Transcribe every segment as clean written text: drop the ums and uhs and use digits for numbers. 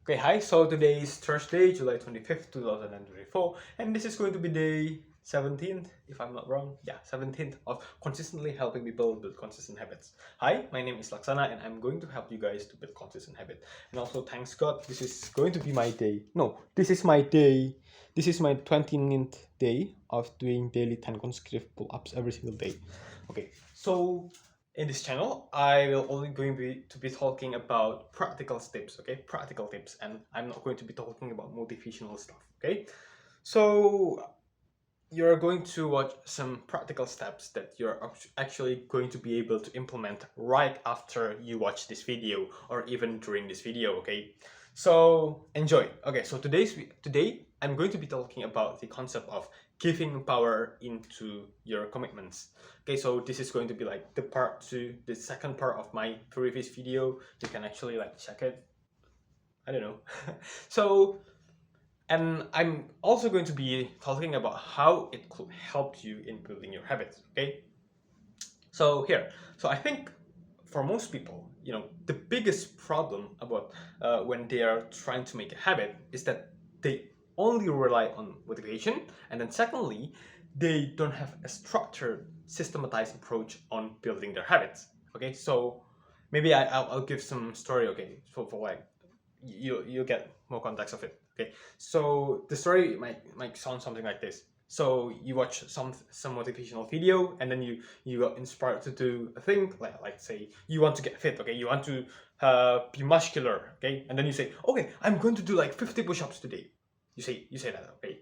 Okay, hi, so today is Thursday, July 25th, 2024, and this is going to be day 17th, if I'm not wrong. Yeah, 17th of consistently helping people build consistent habits. Hi, my name is Laksana, and I'm going to help you guys to build consistent habit. And also, thanks God, this is going to be my day. No, this is my day. This is my 29th day of doing daily 10 consecutive pull-ups every single day. Okay, so in this channel, I will only going to be talking about practical tips, okay? Practical tips, and I'm not going to be talking about motivational stuff, okay? So you're going to watch some practical steps that you're actually going to be able to implement right after you watch this video or even during this video, okay? So enjoy. Okay, so today I'm going to be talking about the concept of giving power into your commitments. Okay, so this is going to be like the second part of my previous video. You can actually like check it. I don't know. So, and I'm also going to be talking about how it could help you in building your habits. Okay, so I think for most people, the biggest problem about when they are trying to make a habit is that they only rely on motivation, and then secondly, they don't have a structured, systematized approach on building their habits. Okay, so maybe I'll give some story. Okay, for like you get more context of it. Okay, so the story might sound something like this. So you watch some motivational video, and then you got inspired to do a thing, like say you want to get fit. Okay, you want to be muscular. Okay, and then you say, okay, I'm going to do like 50 push-ups today. You say that. Okay,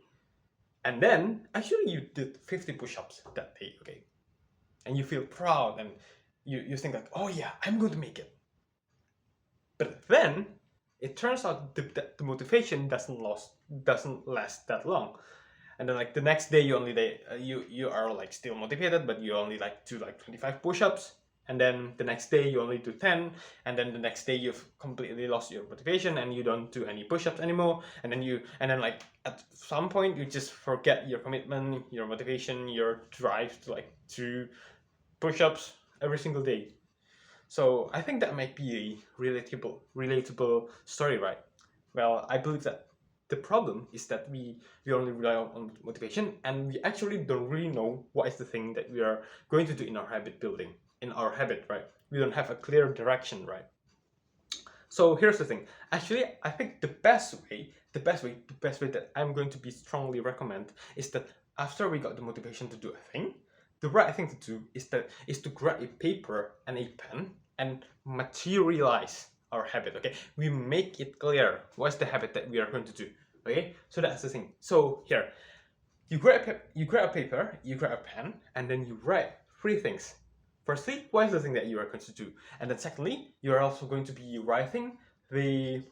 and then actually you did 50 push-ups that day. Okay, and you feel proud, and you think like, oh yeah, I'm going to make it. But then it turns out the motivation doesn't last that long, and then like the next day you are like still motivated, but you only like do like 25 push-ups, and then the next day you only do 10, and then the next day you've completely lost your motivation and you don't do any push-ups anymore, and then like at some point you just forget your commitment, your motivation, your drive to like do push-ups every single day. So I think that might be a relatable story, right? Well, I believe that the problem is that we only rely on motivation, and we actually don't really know what is the thing that we are going to do in our habit building, in our habit, right? We don't have a clear direction, right? So here's the thing. Actually, I think the best way that I'm going to be strongly recommend is that after we got the motivation to do a thing, the right thing to do is to grab a paper and a pen and materialize our habit. Okay, we make it clear what's the habit that we are going to do. Okay, so that's the thing. So here, you grab a paper, you grab a pen, and then you write three things. Firstly, what is the thing that you are going to do? And then secondly, you are also going to be writing the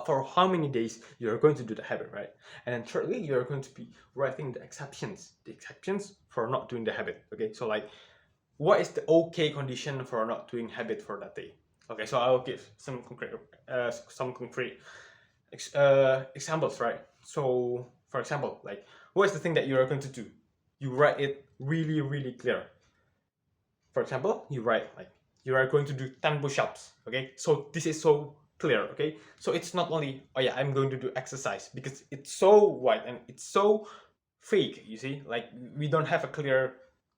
for how many days you are going to do the habit, right? And then thirdly, you are going to be writing the exceptions for not doing the habit. Okay, so like, what is the okay condition for not doing habit for that day? Okay, so I'll give some concrete examples, right? So for example, like, what is the thing that you are going to do? You write it really, really clear. For example, you write like you are going to do 10 push-ups. Okay, so this is so clear. Okay, so it's not only, oh yeah, I'm going to do exercise, because it's so wide and it's so fake. You see, like, we don't have a clear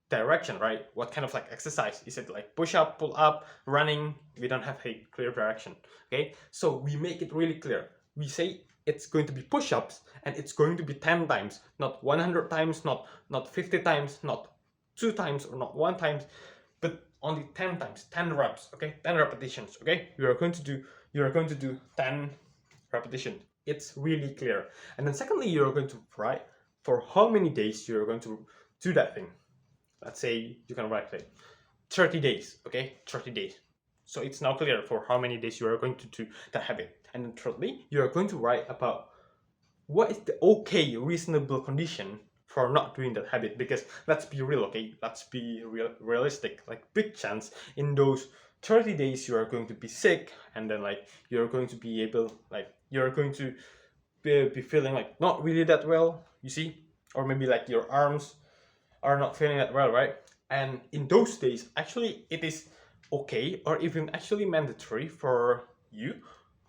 direction, right? What kind of like exercise is it? Like push up, pull up, running? We don't have a clear direction. Okay, so we make it really clear. We say it's going to be push-ups, and it's going to be 10 times, not 100 times, not 50 times, not 2 times, or not 1 times, but only 10 times, 10 reps. Okay, 10 repetitions. Okay, you are going to do 10 repetitions. It's really clear. And then secondly, you're going to write for how many days you're going to do that thing. Let's say you can write like 30 days. Okay, 30 days. So it's now clear for how many days you are going to do that habit. And then thirdly, you are going to write about what is the okay, reasonable condition for not doing that habit. Because let's be real, okay, let's be realistic. Like, big chance in those 30 days you are going to be sick, and then like you're going to be able, like, you're going to be feeling like not really that well, you see, or maybe like your arms are not feeling that well, right? And in those days, actually, it is okay, or even actually mandatory for you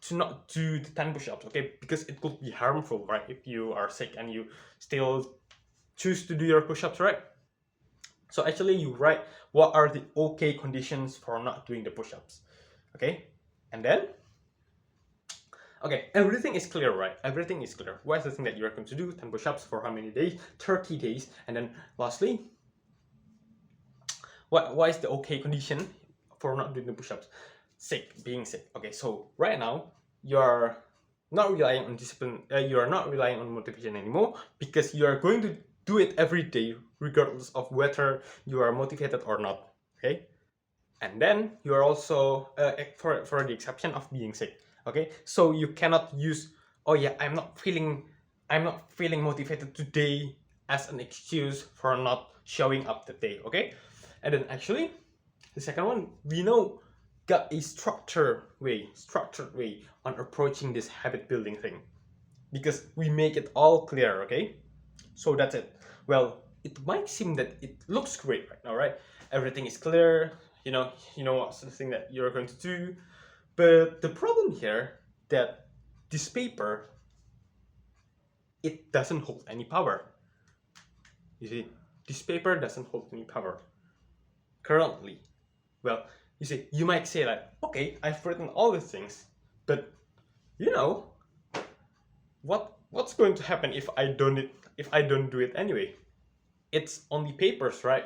to not do the 10 push-ups, okay? Because it could be harmful, right? If you are sick and you still choose to do your push-ups, right? So actually you write what are the okay conditions for not doing the push-ups, okay? And then, okay, everything is clear, right? Everything is clear. What is the thing that you are going to do? 10 push-ups for how many days? 30 days. And then lastly, what is the okay condition for not doing the push-ups? Being sick. Okay, so right now you're not relying on discipline, you are not relying on motivation anymore, because you are going to do it every day regardless of whether you are motivated or not, okay? And then you are also for the exception of being sick, okay? So you cannot use, oh yeah, I'm not feeling motivated today as an excuse for not showing up today, okay? And then actually the second one, we know got a structured way on approaching this habit building thing, because we make it all clear, okay? So that's it. Well, it might seem that it looks great right now, right? Everything is clear, you know what's the thing that you're going to do. But the problem here that this paper, it doesn't hold any power. You see, this paper doesn't hold any power currently. Well, you see, you might say like, okay, I've written all these things, but you know, what's going to happen if I don't do it anyway? It's only papers, right?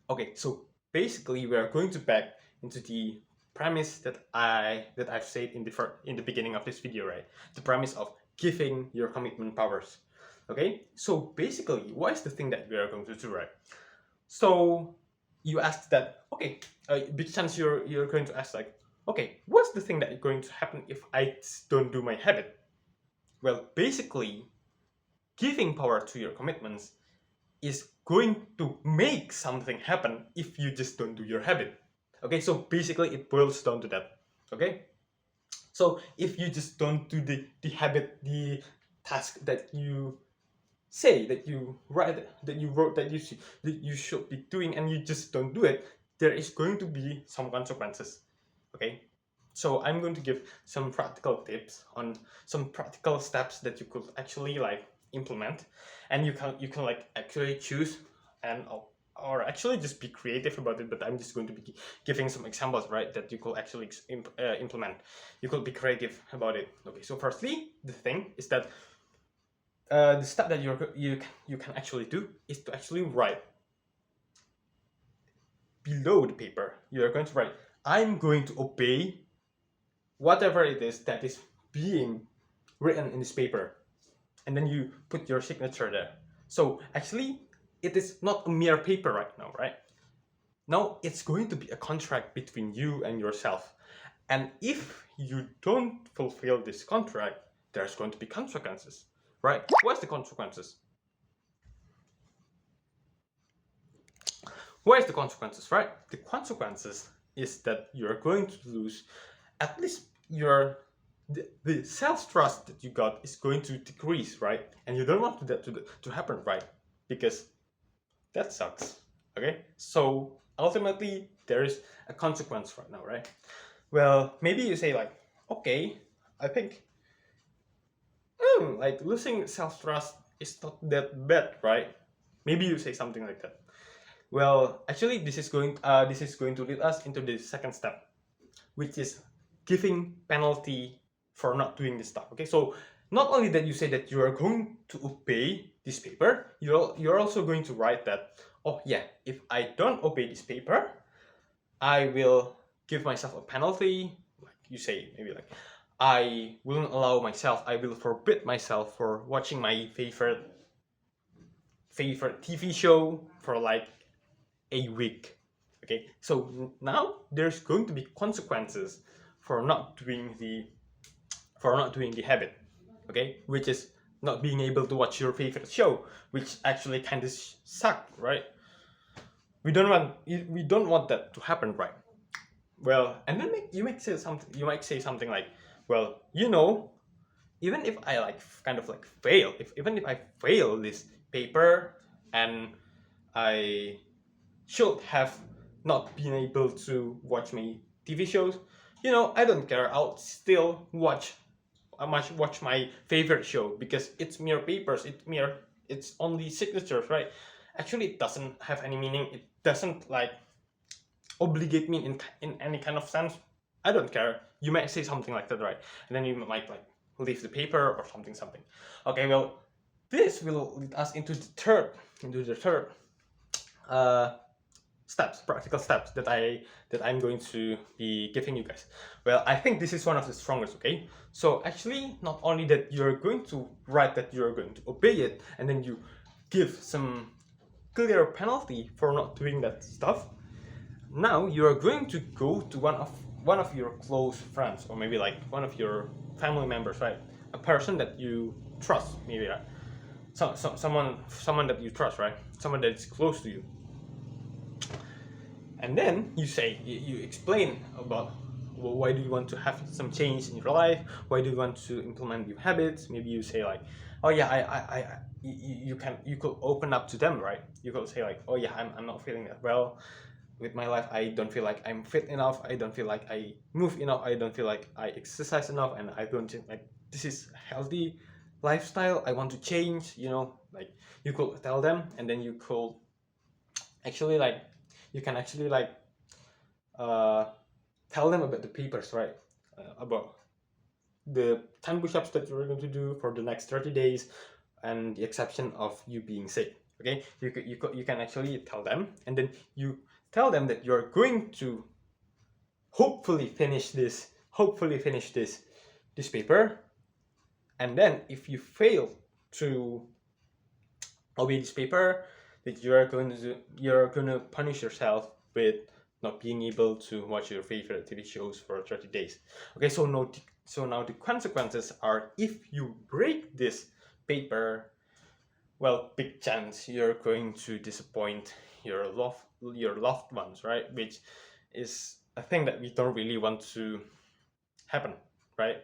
Okay, so basically we are going to back into the premise that I've said in the beginning of this video, right? The premise of giving your commitment powers. Okay, so basically, what is the thing that we are going to do, right? So you asked that, okay, big chance you're going to ask like, okay, what's the thing that is going to happen if I don't do my habit? Well, basically, giving power to your commitments is going to make something happen if you just don't do your habit. Okay, so basically it boils down to that. Okay, so if you just don't do the habit, the task that you say that you write, that you wrote, that you should be doing, and you just don't do it, there is going to be some consequences. Okay, so I'm going to give some practical tips on some practical steps that you could actually like implement, and you can like actually choose and or actually just be creative about it. But I'm just going to be giving some examples, right, that you could actually implement. You could be creative about it. Okay, so firstly, the thing is that the step that you can actually do is to actually write below the paper. You are going to write, I'm going to obey whatever it is that is being written in this paper, and then you put your signature there. So actually it is not a mere paper right now, right? Now it's going to be a contract between you and yourself, and if you don't fulfill this contract, there's going to be consequences, right? What's the consequences? What is the consequences, right? The consequences is that you're going to lose at least the self-trust that you got is going to decrease, right? And you don't want that to happen, right? Because that sucks. Okay, so ultimately there is a consequence right now, right? Well, maybe you say like, okay, I think like losing self-trust is not that bad, right? Maybe you say something like that. Well, actually this is going to lead us into the second step, which is giving penalty for not doing this stuff. Okay, so not only that you say that you are going to obey this paper, you're also going to write that, oh yeah, if I don't obey this paper, I will give myself a penalty. Like you say, maybe like, I will forbid myself for watching my favorite TV show for like a week. Okay, so now there's going to be consequences for not doing the habit. Okay, which is not being able to watch your favorite show, which actually kind of suck, right? We don't want that to happen, right? Well, and then you might say something like, well, even if I like kind of like fail, even if I fail this paper and I should have not been able to watch my TV shows, You know, I don't care. I'll still watch. I must watch my favorite show because it's mere papers. It's only signatures, right? Actually, it doesn't have any meaning. It doesn't like obligate me in any kind of sense. I don't care. You might say something like that, right? And then you might like leave the paper or something. Okay, well, this will lead us into the third uh, steps, practical steps that I'm going to be giving you guys. Well, I think this is one of the strongest. Okay, so actually, not only that you're going to write that you're going to obey it, and then you give some clear penalty for not doing that stuff. Now you are going to go to one of your close friends, or maybe like one of your family members, right? A person that you trust, maybe, right? Someone that you trust, right? Someone that is close to you. And then you explain about why do you want to have some change in your life, why do you want to implement new habits. Maybe you say like, oh yeah, you could open up to them, right? You could say like, oh yeah, I'm not feeling that well with my life. I don't feel like I'm fit enough, I don't feel like I move enough, I don't feel like I exercise enough, and I don't think like this is healthy lifestyle, I want to change, you know. Like, you could tell them, and then you could actually like, you can actually like uh, tell them about the papers, right? About the 10 push-ups that you're going to do for the next 30 days, and the exception of you being sick. Okay, you can actually tell them, and then you tell them that you're going to hopefully finish this paper. And then if you fail to obey this paper, that you're going to punish yourself with not being able to watch your favorite TV shows for 30 days. Okay, so now the consequences are, if you break this paper, well, big chance you're going to disappoint your loved ones, right? Which is a thing that we don't really want to happen, right?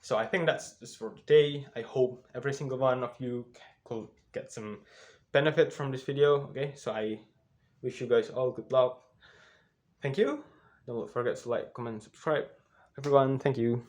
So I think that's just for today. I hope every single one of you could get some benefit from this video. Okay, so I wish you guys all good luck. Thank you. Don't forget to like, comment, subscribe. Everyone, thank you.